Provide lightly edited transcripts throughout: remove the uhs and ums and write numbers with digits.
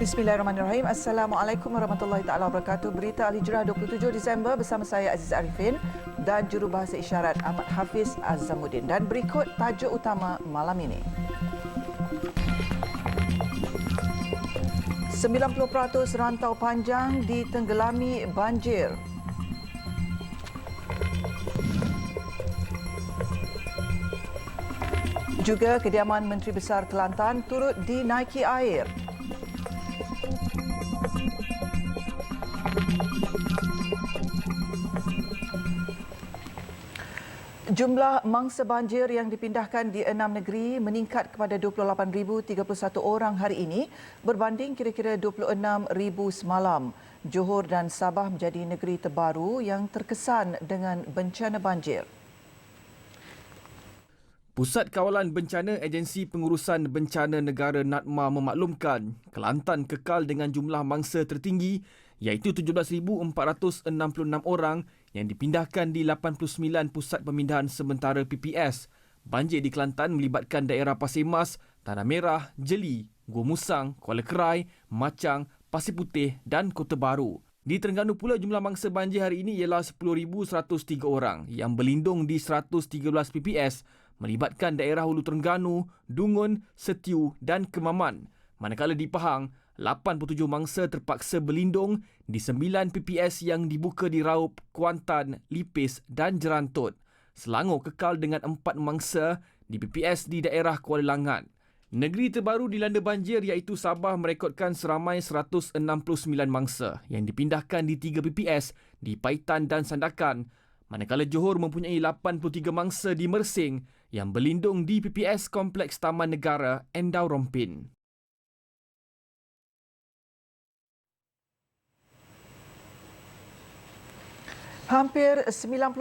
Bismillahirrahmanirrahim. Assalamualaikum warahmatullahi taala wabarakatuh. Berita Al-Hijrah 27 Disember bersama saya Aziz Arifin dan jurubahasa isyarat Ahmad Hafiz Azamuddin. Dan berikut tajuk utama malam ini. 90% rantau panjang ditenggelami banjir. Juga kediaman Menteri Besar Kelantan turut dinaiki air. Jumlah mangsa banjir yang dipindahkan di 6 negeri meningkat kepada 28,031 orang hari ini berbanding kira-kira 26,000 semalam. Johor dan Sabah menjadi negeri terbaru yang terkesan dengan bencana banjir. Pusat Kawalan Bencana Agensi Pengurusan Bencana Negara NADMA memaklumkan Kelantan kekal dengan jumlah mangsa tertinggi iaitu 17,466 orang yang dipindahkan di 89 pusat pemindahan sementara PPS. Banjir di Kelantan melibatkan daerah Pasir Mas, Tanah Merah, Jeli, Gua Musang, Kuala Kerai, Machang, Pasir Putih dan Kota Baru. Di Terengganu pula jumlah mangsa banjir hari ini ialah 10,103 orang yang berlindung di 113 PPS melibatkan daerah Hulu Terengganu, Dungun, Setiu dan Kemaman. Manakala di Pahang, 87 mangsa terpaksa berlindung di 9 PPS yang dibuka di Raup, Kuantan, Lipis dan Jerantut. Selangor kekal dengan 4 mangsa di PPS di daerah Kuala Langat. Negeri terbaru dilanda banjir iaitu Sabah merekodkan seramai 169 mangsa yang dipindahkan di 3 PPS di Paitan dan Sandakan. Manakala Johor mempunyai 83 mangsa di Mersing yang berlindung di PPS Kompleks Taman Negara Endau Rompin. Hampir 90%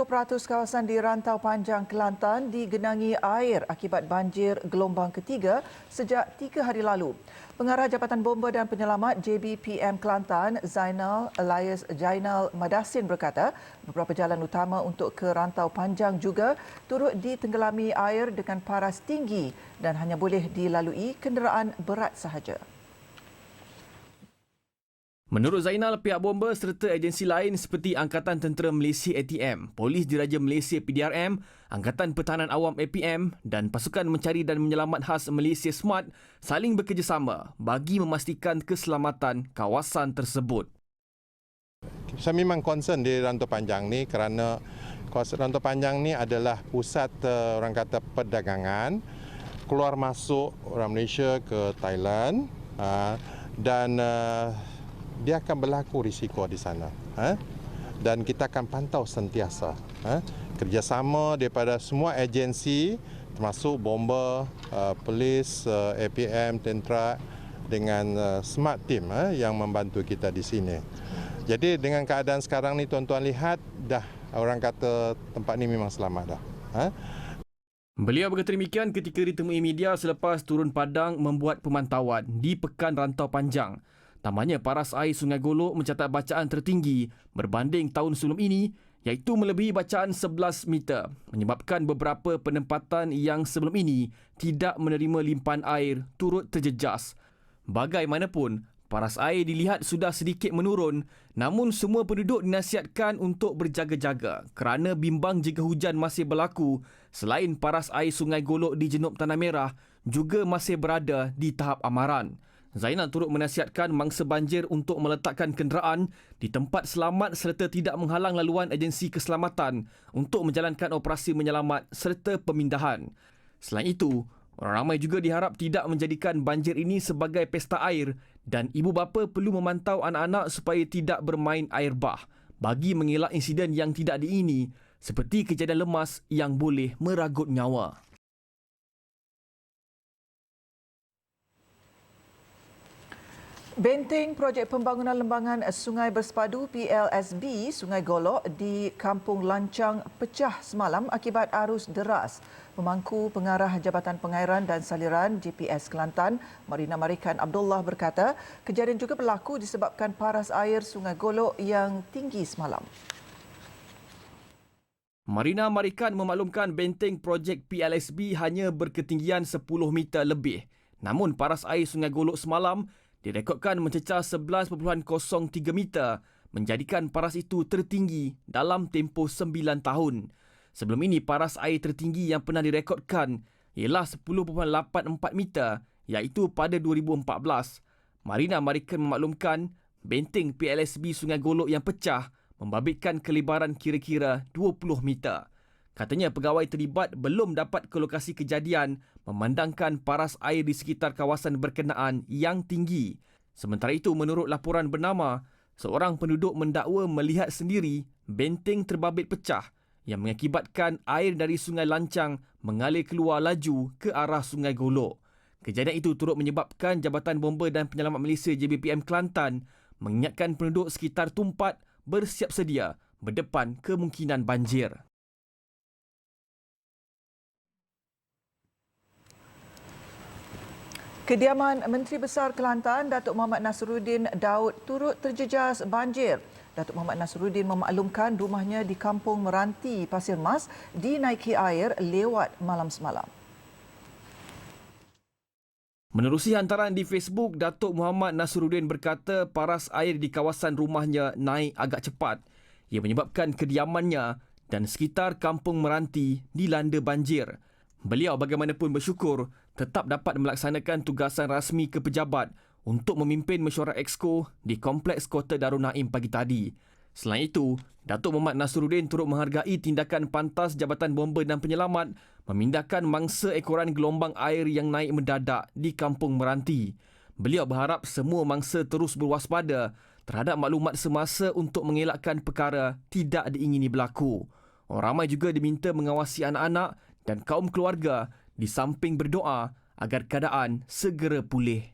kawasan di rantau panjang Kelantan digenangi air akibat banjir gelombang ketiga sejak 3 hari lalu. Pengarah Jabatan Bomba dan Penyelamat JBPM Kelantan, Zainal Elias Jainal Madasin berkata, beberapa jalan utama untuk ke rantau panjang juga turut ditenggelami air dengan paras tinggi dan hanya boleh dilalui kenderaan berat sahaja. Menurut Zainal, pihak bomba serta agensi lain seperti Angkatan Tentera Malaysia ATM, Polis Diraja Malaysia PDRM, Angkatan Pertahanan Awam APM dan Pasukan Mencari dan Menyelamat Khas Malaysia SMART saling bekerjasama bagi memastikan keselamatan kawasan tersebut. Saya memang concern di rantau panjang ni kerana kawasan rantau panjang ni adalah pusat orang kata perdagangan, keluar masuk orang Malaysia ke Thailand dan dia akan berlaku risiko di sana. Dan kita akan pantau sentiasa. Kerjasama daripada semua agensi termasuk bomba, polis, APM, tentera dengan smart team yang membantu kita di sini. Jadi dengan keadaan sekarang ni tuan-tuan lihat dah orang kata tempat ni memang selamat dah. Beliau berkata demikian ketika ditemui media selepas turun padang membuat pemantauan di Pekan Rantau Panjang. Tambahnya, paras air Sungai Golok mencatat bacaan tertinggi berbanding tahun sebelum ini iaitu melebihi bacaan 11 meter menyebabkan beberapa penempatan yang sebelum ini tidak menerima limpahan air turut terjejas. Bagaimanapun, paras air dilihat sudah sedikit menurun namun semua penduduk dinasihatkan untuk berjaga-jaga kerana bimbang jika hujan masih berlaku selain paras air Sungai Golok di Jenub Tanah Merah juga masih berada di tahap amaran. Zainal turut menasihatkan mangsa banjir untuk meletakkan kenderaan di tempat selamat serta tidak menghalang laluan agensi keselamatan untuk menjalankan operasi menyelamat serta pemindahan. Selain itu, orang ramai juga diharap tidak menjadikan banjir ini sebagai pesta air dan ibu bapa perlu memantau anak-anak supaya tidak bermain air bah bagi mengelak insiden yang tidak diingini seperti kejadian lemas yang boleh meragut nyawa. Benteng Projek Pembangunan Lembangan Sungai Bersepadu PLSB Sungai Golok di Kampung Lancang pecah semalam akibat arus deras. Pemangku Pengarah Jabatan Pengairan dan Saliran JPS Kelantan, Marina Marikan Abdullah berkata, kejadian juga berlaku disebabkan paras air Sungai Golok yang tinggi semalam. Marina Marikan memaklumkan benteng projek PLSB hanya berketinggian 10 meter lebih. Namun paras air Sungai Golok semalam direkodkan mencecah 11.03 meter, menjadikan paras itu tertinggi dalam tempoh 9 tahun. Sebelum ini, paras air tertinggi yang pernah direkodkan ialah 10.84 meter, iaitu pada 2014. Marina American memaklumkan benteng PLSB Sungai Golok yang pecah membabitkan kelebaran kira-kira 20 meter. Katanya pegawai terlibat belum dapat ke lokasi kejadian memandangkan paras air di sekitar kawasan berkenaan yang tinggi. Sementara itu, menurut laporan bernama, seorang penduduk mendakwa melihat sendiri benteng terbabit pecah yang mengakibatkan air dari Sungai Lancang mengalir keluar laju ke arah Sungai Golok. Kejadian itu turut menyebabkan Jabatan Bomba dan Penyelamat Malaysia JBPM Kelantan mengingatkan penduduk sekitar Tumpat bersiap sedia berdepan kemungkinan banjir. Kediaman Menteri Besar Kelantan, Datuk Mohamed Nasruddin Daud turut terjejas banjir. Datuk Mohamed Nasruddin memaklumkan rumahnya di Kampung Meranti, Pasir Mas dinaiki air lewat malam semalam. Menerusi hantaran di Facebook, Datuk Mohamed Nasruddin berkata paras air di kawasan rumahnya naik agak cepat. Ia menyebabkan kediamannya dan sekitar Kampung Meranti dilanda banjir. Beliau bagaimanapun bersyukur tetap dapat melaksanakan tugasan rasmi ke pejabat untuk memimpin mesyuarat Exco di Kompleks Kota Darul Naim pagi tadi. Selain itu, Datuk Mohamed Nasruddin turut menghargai tindakan pantas Jabatan Bomba dan Penyelamat memindahkan mangsa ekoran gelombang air yang naik mendadak di Kampung Meranti. Beliau berharap semua mangsa terus berwaspada terhadap maklumat semasa untuk mengelakkan perkara tidak diingini berlaku. Orang ramai juga diminta mengawasi anak-anak dan kaum keluarga di samping berdoa agar keadaan segera pulih.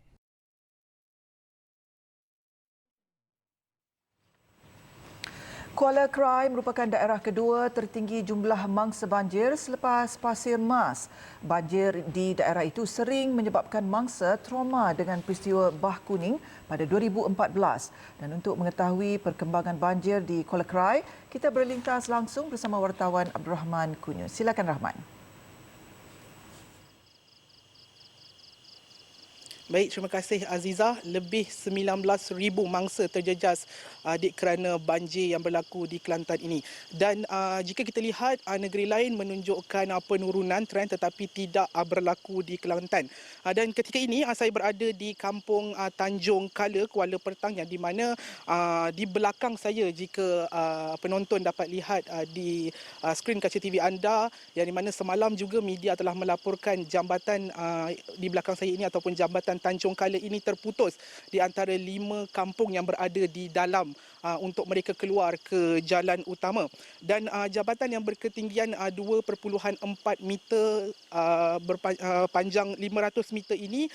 Kuala Krai merupakan daerah kedua tertinggi jumlah mangsa banjir selepas Pasir Mas. Banjir di daerah itu sering menyebabkan mangsa trauma dengan peristiwa Bah Kuning pada 2014. Dan untuk mengetahui perkembangan banjir di Kuala Krai, kita berlintas langsung bersama wartawan Abdul Rahman Kunyu. Silakan Rahman. Baik, terima kasih Aziza. Lebih 19,000 mangsa terjejas kerana banjir yang berlaku di Kelantan ini. Dan jika kita lihat negeri lain menunjukkan penurunan trend tetapi tidak berlaku di Kelantan. Dan ketika ini saya berada di Kampung Tanjung Kala, Kuala Pertang, yang di mana di belakang saya jika penonton dapat lihat di skrin kaca TV anda, yang di mana semalam juga media telah melaporkan jambatan di belakang saya ini ataupun jambatan Tanjung Kala ini terputus di antara 5 kampung yang berada di dalam untuk mereka keluar ke jalan utama. Dan jambatan yang berketinggian 2.4 meter panjang 500 meter ini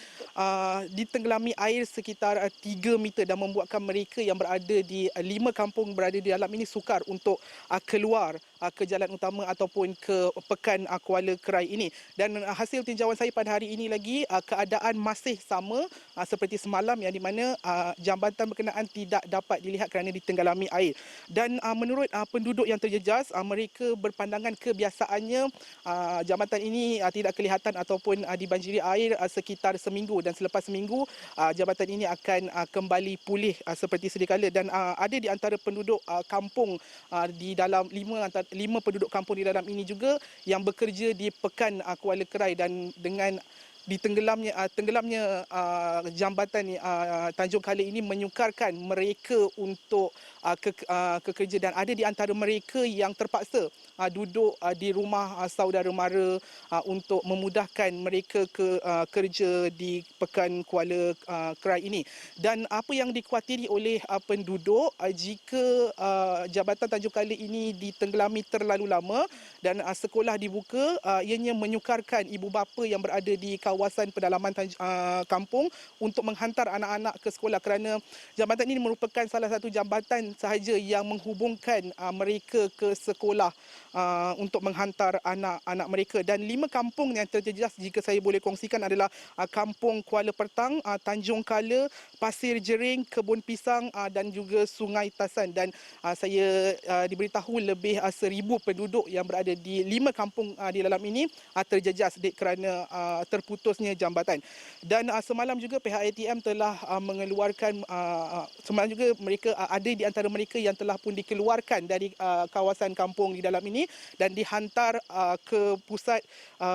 ditenggelami air sekitar 3 meter dan membuatkan mereka yang berada di 5 kampung berada di dalam ini sukar untuk keluar ke jalan utama ataupun ke Pekan Kuala Krai ini. Dan hasil tinjauan saya pada hari ini lagi, keadaan masih sama seperti semalam, yang di mana jambatan berkenaan tidak dapat dilihat kerana ditenggelami air. Dan menurut penduduk yang terjejas, mereka berpandangan kebiasaannya jambatan ini tidak kelihatan ataupun dibanjiri air sekitar seminggu, dan selepas seminggu jambatan ini akan kembali pulih seperti sedia kala. Dan ada di antara penduduk kampung di dalam 5 penduduk kampung di dalam ini juga yang bekerja di Pekan Kuala Krai, dan dengan tenggelamnya jambatan Tanjung Kala ini menyukarkan mereka untuk ke kerja, dan ada di antara mereka yang terpaksa duduk di rumah saudara mara untuk memudahkan mereka ke kerja di Pekan Kuala Krai ini. Dan apa yang dikhawatiri oleh penduduk, jika jambatan Tanjung Kala ini ditenggelami terlalu lama dan sekolah dibuka, ianya menyukarkan ibu bapa yang berada di kawasan pedalaman kampung untuk menghantar anak-anak ke sekolah, kerana jambatan ini merupakan salah satu jambatan sahaja yang menghubungkan mereka ke sekolah untuk menghantar anak-anak mereka. Dan 5 kampung yang terjejas jika saya boleh kongsikan adalah Kampung Kuala Pertang, Tanjung Kala, Pasir Jering, Kebun Pisang dan juga Sungai Tasan. Dan saya diberitahu lebih 1,000 penduduk yang berada di 5 kampung di dalam ini terjejas kerana terputus terputusnya jambatan. Dan semalam juga pihak ATM telah mengeluarkan, semalam juga mereka ada di antara mereka yang telah pun dikeluarkan dari kawasan kampung di dalam ini dan dihantar ke pusat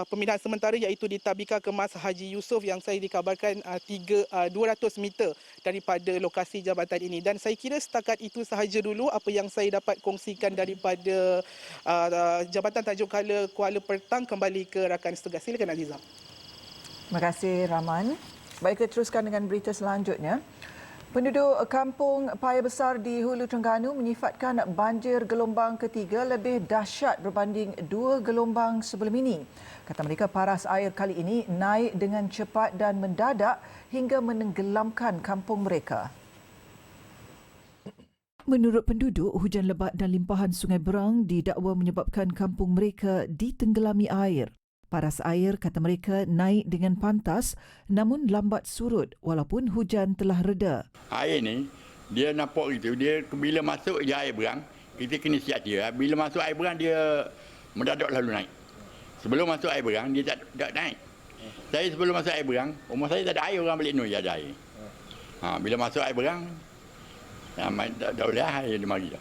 pemindahan sementara iaitu di Tabika Kemas Haji Yusof yang saya dikabarkan 200 meter daripada lokasi jabatan ini. Dan saya kira setakat itu sahaja dulu apa yang saya dapat kongsikan daripada Jabatan Tajuk Kuala Pertang. Kembali ke rakan setugas. Silakan Aziza. Terima kasih Rahman. Baik, kita teruskan dengan berita selanjutnya. Penduduk kampung Paya Besar di Hulu Terengganu menyifatkan banjir gelombang ketiga lebih dahsyat berbanding 2 gelombang sebelum ini. Kata mereka paras air kali ini naik dengan cepat dan mendadak hingga menenggelamkan kampung mereka. Menurut penduduk, hujan lebat dan limpahan Sungai Berang didakwa menyebabkan kampung mereka ditenggelami air. Paras air, kata mereka, naik dengan pantas namun lambat surut walaupun hujan telah reda. Air ni, dia nampak gitu. Dia bila masuk je air berang, kita kena siap dia. Bila masuk air berang, dia mendadak lalu naik. Sebelum masuk air berang, dia tak naik. Saya sebelum masuk air berang, rumah saya tak ada air, orang balik Nur je ada air. Bila masuk air berang, dah boleh air dia mari dah.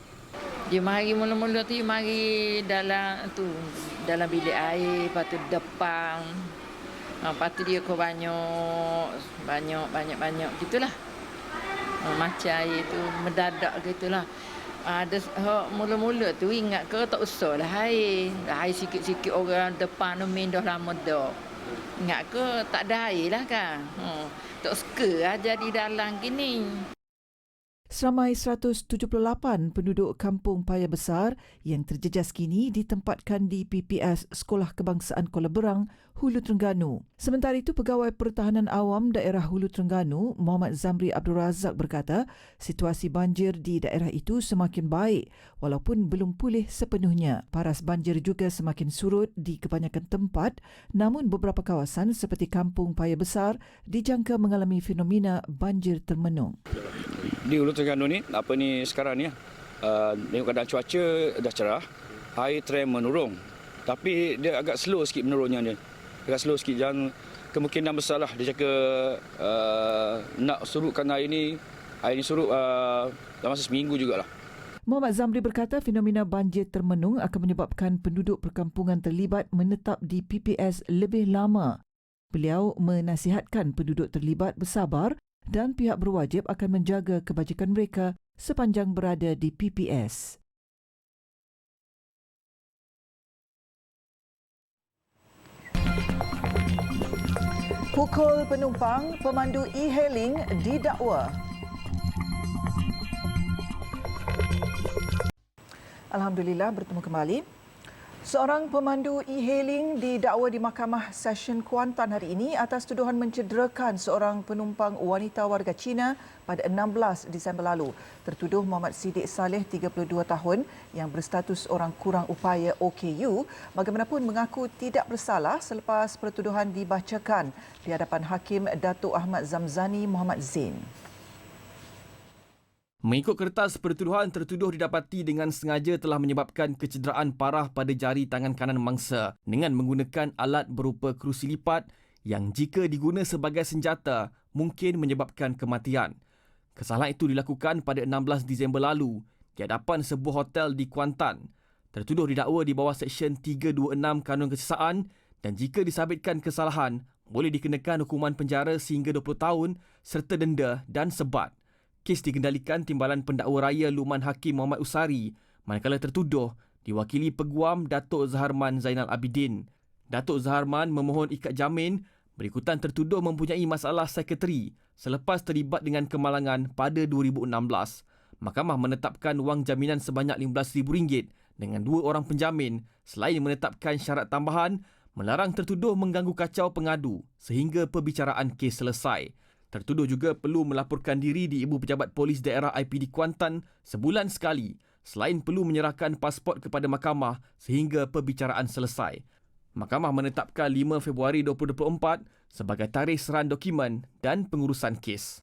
Dia mari mula-mula tu, dia mari dalam bilik air, lepas tu depan. Lepas tu dia kau banyak gitulah. Macam air tu mendadak gitulah. Ada mula-mula tu ingat ke tak usahlah air. Air sikit-sikit orang depan tu mindah lama dah. Ingat ke tak ada air lah kan. Tak suka aja di dalam gini. Seramai 178 penduduk kampung Paya Besar yang terjejas kini ditempatkan di PPS Sekolah Kebangsaan Kuala Berang, Hulu Terengganu. Sementara itu, Pegawai Pertahanan Awam Daerah Hulu Terengganu, Muhammad Zamri Abdul Razak berkata, situasi banjir di daerah itu semakin baik walaupun belum pulih sepenuhnya. Paras banjir juga semakin surut di kebanyakan tempat, namun beberapa kawasan seperti Kampung Paya Besar dijangka mengalami fenomena banjir termenung. Di Hulu Terengganu ni, sekarang ni, tengok keadaan cuaca dah cerah, air trend menurun. Tapi dia agak slow sikit menurunnya dia. Agak slow sikit dan kemungkinan besarlah dia cakap nak surutkan air ni surut dalam masa seminggu jugalah. Muhammad Zamri berkata fenomena banjir termenung akan menyebabkan penduduk perkampungan terlibat menetap di PPS lebih lama. Beliau menasihatkan penduduk terlibat bersabar dan pihak berwajib akan menjaga kebajikan mereka sepanjang berada di PPS. Pukul penumpang, pemandu e-hailing didakwa. Alhamdulillah, bertemu kembali. Seorang pemandu e-hailing didakwa di Mahkamah Session Kuantan hari ini atas tuduhan mencederakan seorang penumpang wanita warga Cina pada 16 Disember lalu. Tertuduh Muhammad Siddiq Saleh, 32 tahun, yang berstatus orang kurang upaya OKU, bagaimanapun mengaku tidak bersalah selepas pertuduhan dibacakan di hadapan Hakim Datuk Ahmad Zamzani Muhammad Zain. Mengikut kertas pertuduhan, tertuduh didapati dengan sengaja telah menyebabkan kecederaan parah pada jari tangan kanan mangsa dengan menggunakan alat berupa kerusi lipat yang jika diguna sebagai senjata mungkin menyebabkan kematian. Kesalahan itu dilakukan pada 16 Disember lalu di hadapan sebuah hotel di Kuantan. Tertuduh didakwa di bawah Seksyen 326 Kanun Kesesaan dan jika disabitkan kesalahan boleh dikenakan hukuman penjara sehingga 20 tahun serta denda dan sebat. Kes dikendalikan Timbalan Pendakwa Raya Luman Hakim Muhammad Usari, manakala tertuduh diwakili Peguam Datuk Zaharman Zainal Abidin. Datuk Zaharman memohon ikat jamin berikutan tertuduh mempunyai masalah psikiatri selepas terlibat dengan kemalangan pada 2016. Mahkamah menetapkan wang jaminan sebanyak RM15,000 dengan 2 orang penjamin selain menetapkan syarat tambahan melarang tertuduh mengganggu kacau pengadu sehingga perbicaraan kes selesai. Tertuduh juga perlu melaporkan diri di Ibu Pejabat Polis Daerah IPD Kuantan sebulan sekali selain perlu menyerahkan pasport kepada mahkamah sehingga perbicaraan selesai. Mahkamah menetapkan 5 Februari 2024 sebagai tarikh serahan dokumen dan pengurusan kes.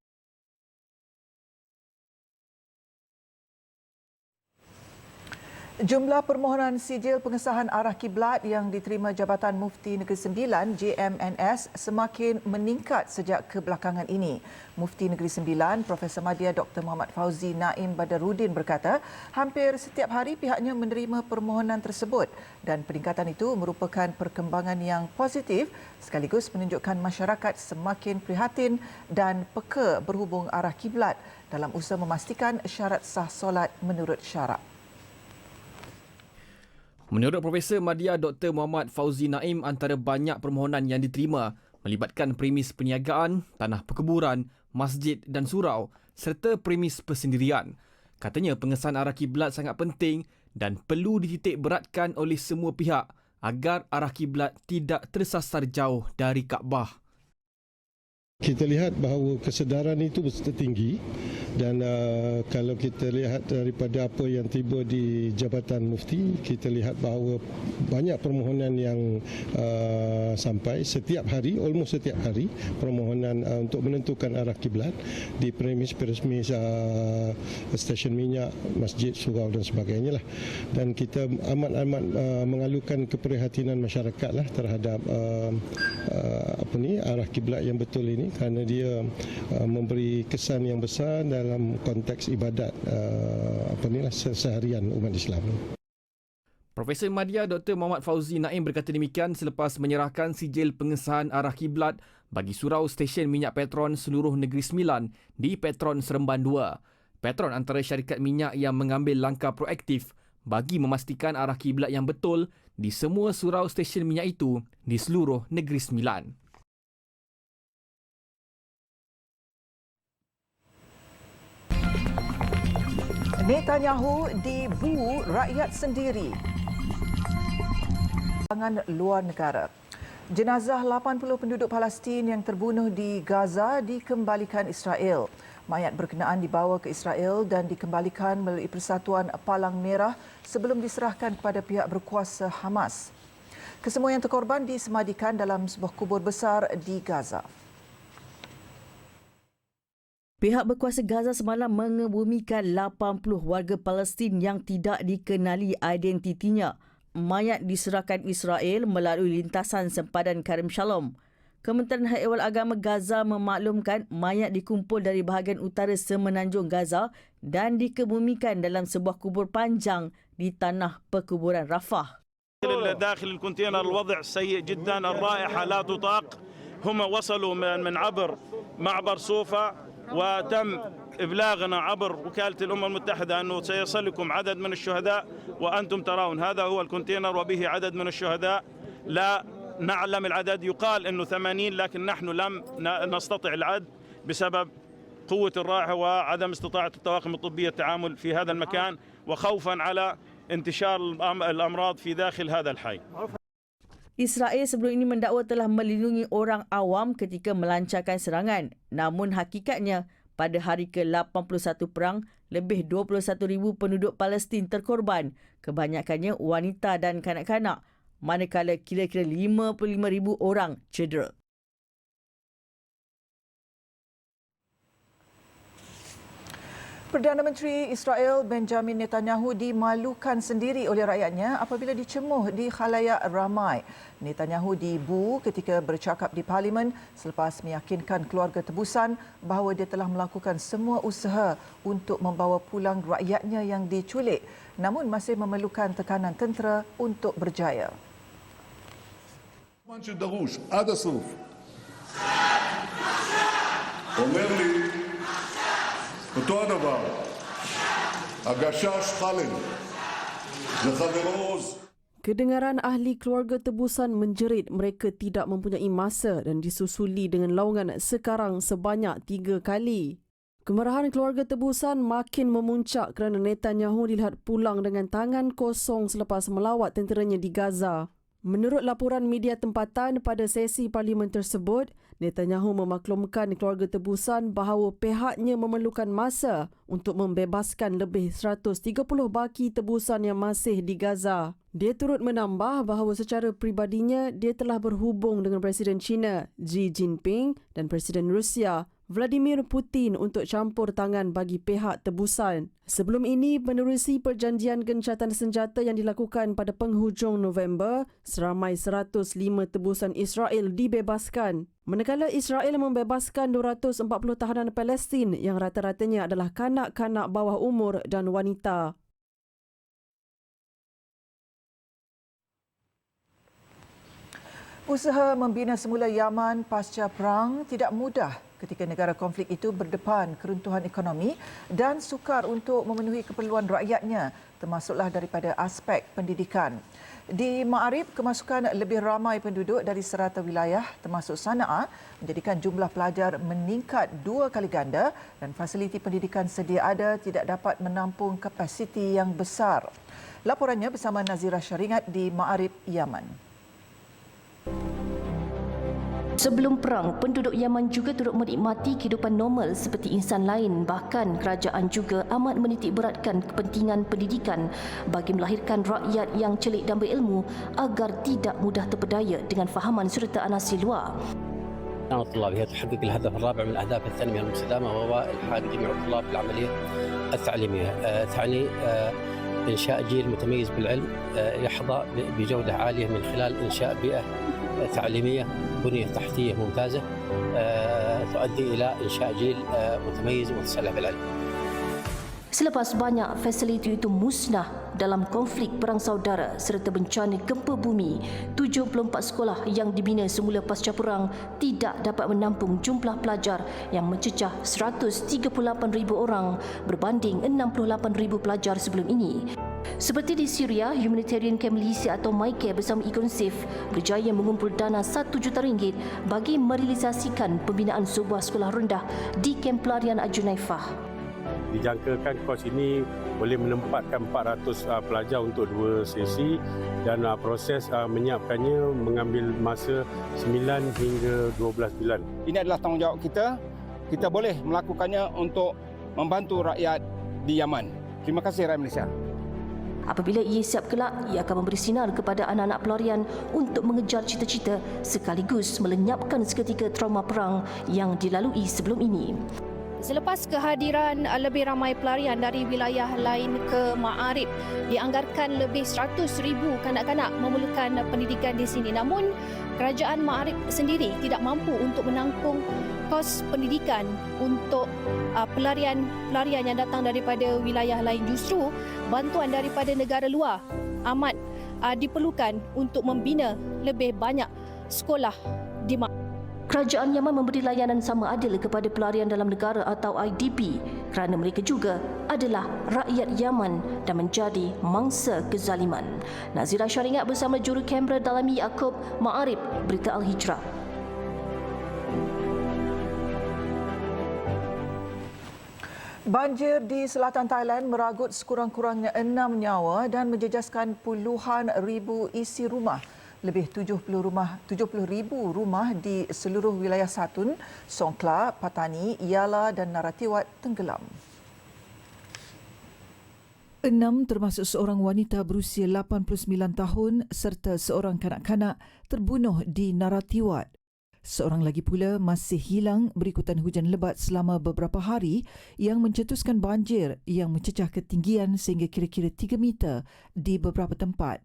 Jumlah permohonan sijil pengesahan arah kiblat yang diterima Jabatan Mufti Negeri Sembilan JMNS semakin meningkat sejak kebelakangan ini. Mufti Negeri Sembilan, Profesor Madya Dr. Muhammad Fauzi Naim Badaruddin berkata, hampir setiap hari pihaknya menerima permohonan tersebut dan peningkatan itu merupakan perkembangan yang positif sekaligus menunjukkan masyarakat semakin prihatin dan peka berhubung arah kiblat dalam usaha memastikan syarat sah solat menurut syarak. Menurut Profesor Madya Dr. Muhammad Fauzi Naim, antara banyak permohonan yang diterima melibatkan premis perniagaan, tanah perkuburan, masjid dan surau serta premis persendirian. Katanya pengesahan arah kiblat sangat penting dan perlu dititik beratkan oleh semua pihak agar arah kiblat tidak tersasar jauh dari Kaabah. Kita lihat bahawa kesedaran itu tinggi dan kalau kita lihat daripada apa yang tiba di Jabatan Mufti, kita lihat bahawa banyak permohonan yang sampai setiap hari, almost setiap hari, permohonan untuk menentukan arah kiblat di premis stesen minyak, masjid, surau dan sebagainya lah. Dan kita amat-amat mengalukan keprihatinan masyarakat lah terhadap arah kiblat yang betul ini, kerana dia memberi kesan yang besar dalam konteks ibadat seharian umat Islam. Profesor Madya Dr. Muhammad Fauzi Naim berkata demikian selepas menyerahkan sijil pengesahan arah kiblat bagi surau stesen minyak Petron seluruh Negeri Sembilan di Petron Seremban 2. Petron antara syarikat minyak yang mengambil langkah proaktif bagi memastikan arah kiblat yang betul di semua surau stesen minyak itu di seluruh Negeri Sembilan. Netanyahu dibu rakyat sendiri. Tangan luar negara. Jenazah 80 penduduk Palestin yang terbunuh di Gaza dikembalikan Israel. Mayat berkenaan dibawa ke Israel dan dikembalikan melalui Persatuan Palang Merah sebelum diserahkan kepada pihak berkuasa Hamas. Kesemua yang terkorban disemadikan dalam sebuah kubur besar di Gaza. Pihak berkuasa Gaza semalam mengebumikan 80 warga Palestin yang tidak dikenali identitinya. Mayat diserahkan Israel melalui lintasan sempadan Karim Shalom. Kementerian Ehwal Agama Gaza memaklumkan mayat dikumpul dari bahagian utara semenanjung Gaza dan dikebumikan dalam sebuah kubur panjang di tanah perkuburan Rafah. داخل الكونتينر الوضع سيء جدا الرائحة لا تطاق هم وصلوا من عبر معبر صوفا وتم إبلاغنا عبر وكالة الأمم المتحدة أنه سيصل لكم عدد من الشهداء وأنتم ترون هذا هو الكونتينر وبه عدد من الشهداء لا نعلم العدد يقال أنه 80 لكن نحن لم نستطع العد بسبب قوة الرائحة وعدم استطاعة الطواقم الطبية التعامل في هذا المكان وخوفا على انتشار الأمراض في داخل هذا الحي. Israel sebelum ini mendakwa telah melindungi orang awam ketika melancarkan serangan. Namun hakikatnya, pada hari ke-81 perang, lebih 21,000 penduduk Palestin terkorban, kebanyakannya wanita dan kanak-kanak, manakala kira-kira 55,000 orang cedera. Perdana Menteri Israel Benjamin Netanyahu dimalukan sendiri oleh rakyatnya apabila dicemuh di khalayak ramai. Netanyahu dibu ketika bercakap di Parlimen selepas meyakinkan keluarga tebusan bahawa dia telah melakukan semua usaha untuk membawa pulang rakyatnya yang diculik, namun masih memerlukan tekanan tentera untuk berjaya. אותו הדבר, הגשש חאלד וחברו עוז. Kedengaran ahli keluarga tebusan menjerit mereka tidak mempunyai masa dan disusuli dengan laungan sekarang sebanyak 3 kali. Kemarahan keluarga tebusan makin memuncak kerana Netanyahu dilihat pulang dengan tangan kosong selepas melawat tenteranya di Gaza. Menurut laporan media tempatan pada sesi parlimen tersebut, Netanyahu memaklumkan keluarga tebusan bahawa pihaknya memerlukan masa untuk membebaskan lebih 130 baki tebusan yang masih di Gaza. Dia turut menambah bahawa secara peribadinya dia telah berhubung dengan Presiden China Xi Jinping dan Presiden Rusia Vladimir Putin untuk campur tangan bagi pihak tebusan. Sebelum ini, menerusi perjanjian gencatan senjata yang dilakukan pada penghujung November, seramai 105 tebusan Israel dibebaskan. Manakala Israel membebaskan 240 tahanan Palestin yang rata-ratanya adalah kanak-kanak bawah umur dan wanita. Usaha membina semula Yaman pasca perang tidak mudah ketika negara konflik itu berdepan keruntuhan ekonomi dan sukar untuk memenuhi keperluan rakyatnya, termasuklah daripada aspek pendidikan. Di Ma'arib, kemasukan lebih ramai penduduk dari serata wilayah termasuk Sana'a menjadikan jumlah pelajar meningkat 2 kali ganda dan fasiliti pendidikan sedia ada tidak dapat menampung kapasiti yang besar. Laporannya bersama Nazira Syaringat di Ma'arib, Yaman. Sebelum perang, penduduk Yaman juga turut menikmati kehidupan normal seperti insan lain. Bahkan kerajaan juga amat menitikberatkan kepentingan pendidikan bagi melahirkan rakyat yang celik dan berilmu agar tidak mudah terpedaya dengan fahaman serta anasi luar. الطلاب هي تحقق الهدف الرابع من أهداف التنمية المستدامة وهو إلحاق جميع الطلاب بالعملية التعليمية تعني إنشاء جيل متميز بالعلم يحظى بجودة عالية من خلال إنشاء بيئة تعليمية بنية تحتية ممتازة تؤدي إلى إنشاء جيل متميز ومتسلح بالعلم. Selepas banyak fasiliti itu musnah dalam konflik perang saudara serta bencana gempa bumi, 74 sekolah yang dibina semula pasca perang tidak dapat menampung jumlah pelajar yang mencecah 138,000 orang berbanding 68,000 pelajar sebelum ini. Seperti di Syria, Humanitarian Camp Malaysia atau MyCare bersama ICONSAFE berjaya mengumpul dana RM1 juta bagi merealisasikan pembinaan sebuah sekolah rendah di kamp pelarian Al-Junaifah. Dijangkakan kos ini boleh menempatkan 400 pelajar untuk 2 sesi dan proses menyiapkannya mengambil masa 9 hingga 12 bulan. Ini adalah tanggungjawab kita. Kita boleh melakukannya untuk membantu rakyat di Yaman. Terima kasih rakyat Malaysia. Apabila ia siap kelak, ia akan memberi sinar kepada anak-anak pelarian untuk mengejar cita-cita sekaligus melenyapkan seketika trauma perang yang dilalui sebelum ini. Selepas kehadiran lebih ramai pelarian dari wilayah lain ke Ma'arib, dianggarkan lebih 100,000 kanak-kanak memerlukan pendidikan di sini. Namun, kerajaan Ma'arib sendiri tidak mampu untuk menanggung kos pendidikan untuk pelarian yang datang daripada wilayah lain. Justru, bantuan daripada negara luar amat diperlukan untuk membina lebih banyak sekolah di Ma'arib. Kerajaan Yaman memberi layanan sama adil kepada pelarian dalam negara atau IDP kerana mereka juga adalah rakyat Yaman dan menjadi mangsa kezaliman. Nazira Syaringat bersama juru kamera Dalami Yaakob, Ma'arib, Berita Al-Hijrah. Banjir di selatan Thailand meragut sekurang-kurangnya 6 nyawa dan menjejaskan puluhan ribu isi rumah. Lebih 70,000 rumah di seluruh wilayah Satun, Songkhla, Patani, Yala dan Narathiwat tenggelam. 6 termasuk seorang wanita berusia 89 tahun serta seorang kanak-kanak terbunuh di Narathiwat. Seorang lagi pula masih hilang berikutan hujan lebat selama beberapa hari yang mencetuskan banjir yang mencecah ketinggian sehingga kira-kira 3 meter di beberapa tempat.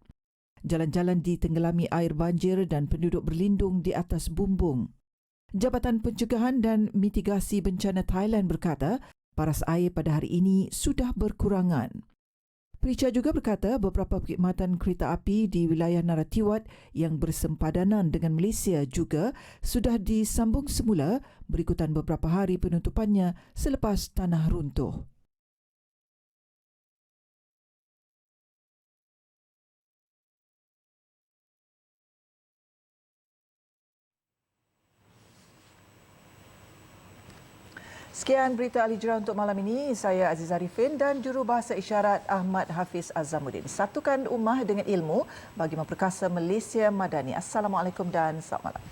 Jalan-jalan ditenggelami air banjir dan penduduk berlindung di atas bumbung. Jabatan Pencegahan dan Mitigasi Bencana Thailand berkata, paras air pada hari ini sudah berkurangan. Periksa juga berkata beberapa perkhidmatan kereta api di wilayah Narathiwat yang bersempadanan dengan Malaysia juga sudah disambung semula berikutan beberapa hari penutupannya selepas tanah runtuh. Sekian Berita Al-Hijrah untuk malam ini. Saya Aziza Arifin dan jurubahasa isyarat Ahmad Hafiz Azamuddin. Satukan ummah dengan ilmu bagi memperkasa Malaysia Madani. Assalamualaikum dan selamat malam.